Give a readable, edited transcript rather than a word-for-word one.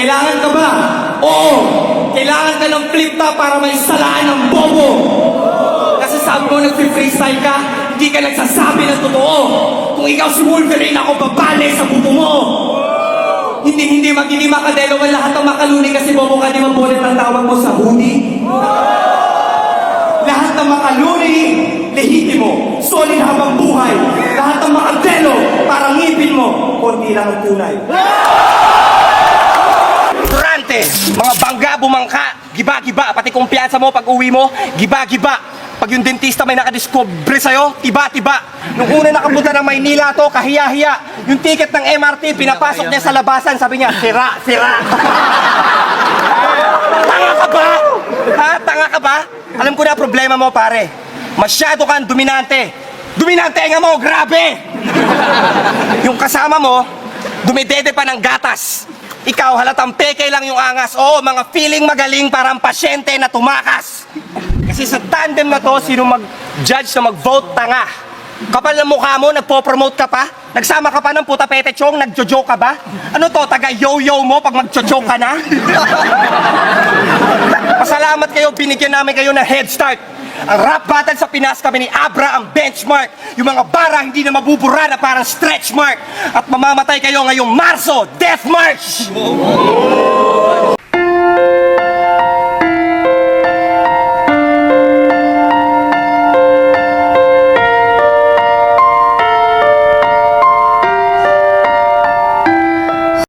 Kailangan ka ba? Oo! Kailangan ka ng flip top para may salaan ng bobo! Kasi sabi mo nag-freestyle ka, hindi ka nagsasabi ng totoo! Kung ikaw si Wolverine, ako babale sa buto mo! Hindi makadelo ka lahat ng makaluni kasi bobo ka, di mabulit ang tawag mo sa hoodie? Lahat ng makaluni, lehitimo, solid habang buhay. Lahat ng makadelo, parang ngipin mo, konti lang ang tunay. Durante, mga bangga, bumangka, giba-giba, pati kumpiyansa mo pag uwi mo, giba-giba. Pag yung dentista may nakadiscover sa'yo, tiba-tiba. Nung una nakapunta ng Maynila to, kahiya-hiya. Yung ticket ng MRT, pinapasok niya sa labasan, sabi niya, sira, sira. Tanga ka ba? Ha? Tanga ka ba? Alam ko na problema mo, pare. Masyado kang dominante. Dominante nga mo, grabe! Yung kasama mo, dumidede pa ng gatas. Ikaw, halatang peke lang yung angas. Oo, mga feeling magaling parang pasyente na tumakas. Kasi sa tandem na to, sino mag-judge na mag-vote, tanga. Kapal ng mukha mo, nagpo-promote ka pa? Nagsama ka pa ng puta pete chong, nagjo-joke ka ba? Ano to, taga-yo-yo mo pag magjo-joke ka na? Pasalamat kayo, binigyan namin kayo ng head start. Ang rap battle sa Pinas kami ni Abra ang benchmark. Yung mga bara hindi na mabubura na parang stretch mark. At mamamatay kayo ngayong Marso, Death March!